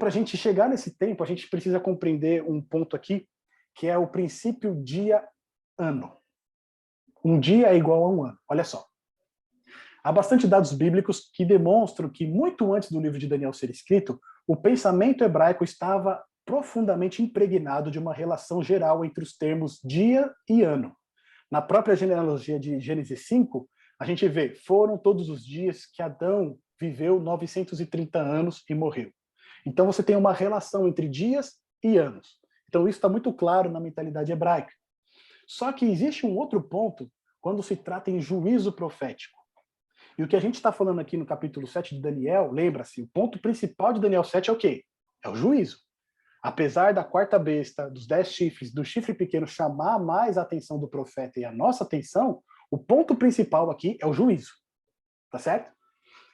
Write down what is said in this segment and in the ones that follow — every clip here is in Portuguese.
para a gente chegar nesse tempo, a gente precisa compreender um ponto aqui, que é o princípio dia-ano. Um dia é igual a um ano. Olha só. Há bastante dados bíblicos que demonstram que, muito antes do livro de Daniel ser escrito, o pensamento hebraico estava profundamente impregnado de uma relação geral entre os termos dia e ano. Na própria genealogia de Gênesis 5, a gente vê, foram todos os dias que Adão viveu 930 anos e morreu. Então você tem uma relação entre dias e anos. Então isso está muito claro na mentalidade hebraica. Só que existe um outro ponto quando se trata em juízo profético. E o que a gente está falando aqui no capítulo 7 de Daniel, lembra-se, o ponto principal de Daniel 7 é o quê? É o juízo. Apesar da quarta besta, dos 10 chifres, do chifre pequeno chamar mais a atenção do profeta e a nossa atenção, o ponto principal aqui é o juízo. Tá certo?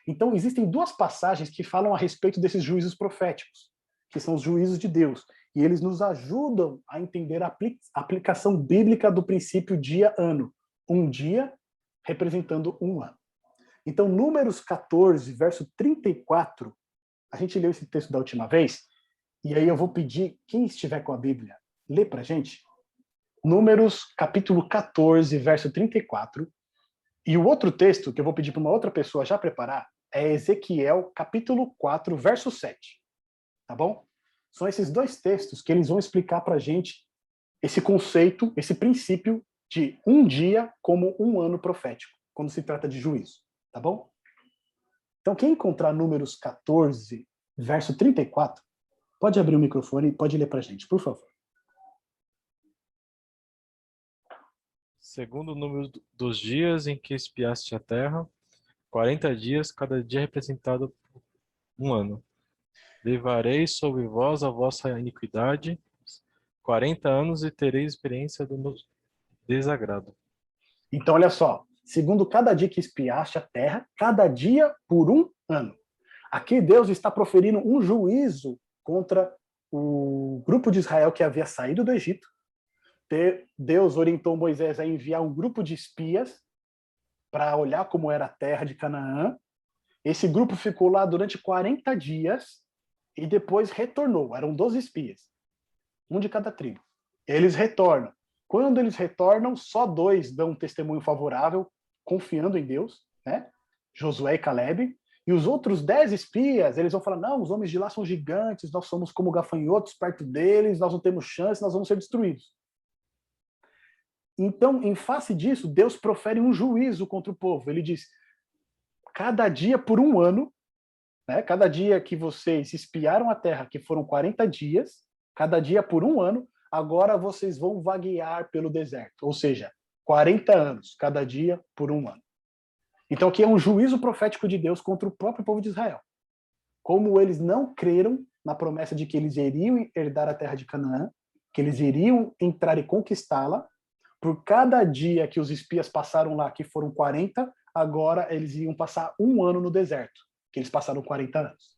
Então, existem duas passagens que falam a respeito desses juízos proféticos, que são os juízos de Deus. E eles nos ajudam a entender a aplicação bíblica do princípio dia-ano. Um dia representando um ano. Então, Números 14, verso 34, a gente leu esse texto da última vez, e aí eu vou pedir, quem estiver com a Bíblia, lê pra gente. Números, capítulo 14, verso 34. E o outro texto, que eu vou pedir para uma outra pessoa já preparar, é Ezequiel, capítulo 4, verso 7. Tá bom? São esses dois textos que eles vão explicar pra gente esse conceito, esse princípio de um dia como um ano profético, quando se trata de juízo. Tá bom? Então, quem encontrar Números 14, verso 34, pode abrir o microfone e pode ler pra gente, por favor. Segundo o número dos dias em que espiaste a terra, 40 dias, cada dia representado por um ano. Levarei sobre vós a vossa iniquidade, 40 anos, e tereis experiência do meu desagrado. Então, olha só. Segundo cada dia que espiaste a terra, cada dia por um ano. Aqui Deus está proferindo um juízo contra o grupo de Israel que havia saído do Egito. Deus orientou Moisés a enviar um grupo de espias para olhar como era a terra de Canaã. Esse grupo ficou lá durante 40 dias e depois retornou. Eram 12 espias, um de cada tribo. Eles retornam. Quando eles retornam, só 2 dão um testemunho favorável, confiando em Deus, né? Josué e Caleb. E os outros 10 espias, eles vão falar, não, os homens de lá são gigantes, nós somos como gafanhotos perto deles, nós não temos chance, nós vamos ser destruídos. Então, em face disso, Deus profere um juízo contra o povo. Ele diz, cada dia por um ano, né, cada dia que vocês espiaram a terra, que foram 40 dias, cada dia por um ano, agora vocês vão vaguear pelo deserto. Ou seja, 40 anos, cada dia por um ano. Então aqui é um juízo profético de Deus contra o próprio povo de Israel. Como eles não creram na promessa de que eles iriam herdar a terra de Canaã, que eles iriam entrar e conquistá-la, por cada dia que os espias passaram lá, que foram 40, agora eles iam passar um ano no deserto, que eles passaram 40 anos.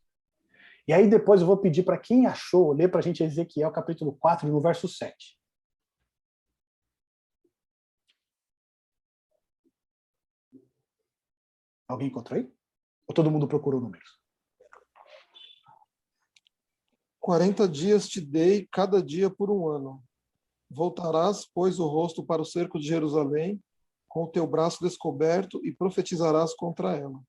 E aí depois eu vou pedir para quem achou, ler para a gente Ezequiel capítulo 4, no verso 7. Alguém encontrou aí? Ou todo mundo procurou números? 40 dias te dei, cada dia por um ano. Voltarás, pois, o rosto para o cerco de Jerusalém, com o teu braço descoberto, e profetizarás contra ela.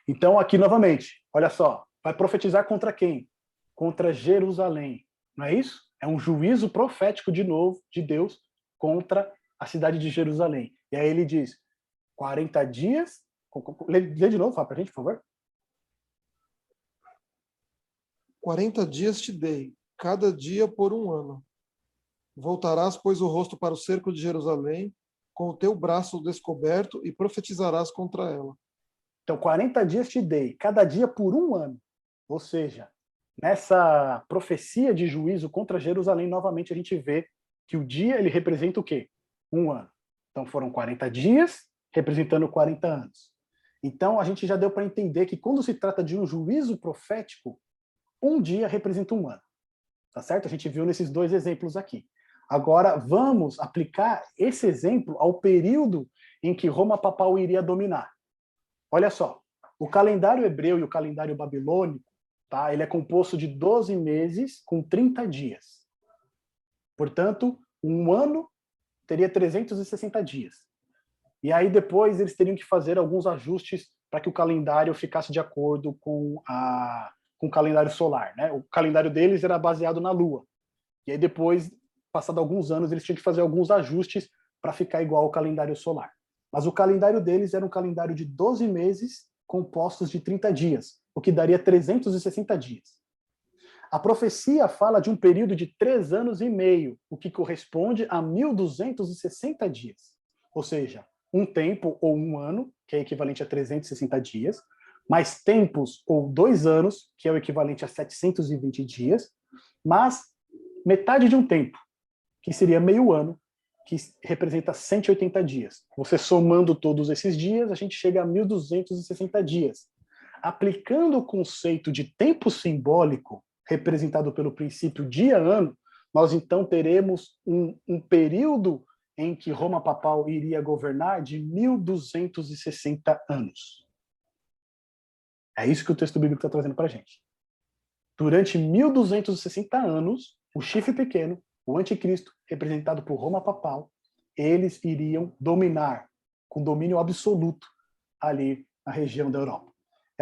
Então, aqui novamente, olha só, vai profetizar contra quem? Contra Jerusalém, não é isso? É um juízo profético de novo, de Deus, contra a cidade de Jerusalém. E aí ele diz, 40 dias... Lê de novo, fala pra gente, por favor. 40 dias te dei, cada dia por um ano. Voltarás, pois, o rosto para o cerco de Jerusalém, com o teu braço descoberto, e profetizarás contra ela. Então, 40 dias te dei, cada dia por um ano. Ou seja, nessa profecia de juízo contra Jerusalém, novamente a gente vê que o dia ele representa o quê? Um ano. Então foram 40 dias representando 40 anos. Então a gente já deu para entender que quando se trata de um juízo profético, um dia representa um ano. Tá certo? A gente viu nesses dois exemplos aqui. Agora vamos aplicar esse exemplo ao período em que Roma papal iria dominar. Olha só, o calendário hebreu e o calendário babilônico tá? Ele é composto de 12 meses com 30 dias. Portanto, um ano teria 360 dias. E aí depois eles teriam que fazer alguns ajustes para que o calendário ficasse de acordo com o calendário solar, né? O calendário deles era baseado na Lua. E aí depois, passado alguns anos, eles tinham que fazer alguns ajustes para ficar igual ao calendário solar. Mas o calendário deles era um calendário de 12 meses compostos de 30 dias, o que daria 360 dias. A profecia fala de um período de 3 anos e meio, o que corresponde a 1.260 dias. Ou seja, um tempo ou um ano, que é equivalente a 360 dias, mais tempos ou 2 anos, que é o equivalente a 720 dias, mas metade de um tempo, que seria meio ano, que representa 180 dias. Você somando todos esses dias, a gente chega a 1.260 dias. Aplicando o conceito de tempo simbólico, representado pelo princípio dia-ano, nós então teremos um período em que Roma Papal iria governar de 1.260 anos. É isso que o texto bíblico está trazendo para a gente. Durante 1.260 anos, o chifre pequeno, o anticristo, representado por Roma Papal, eles iriam dominar, com domínio absoluto, ali na região da Europa.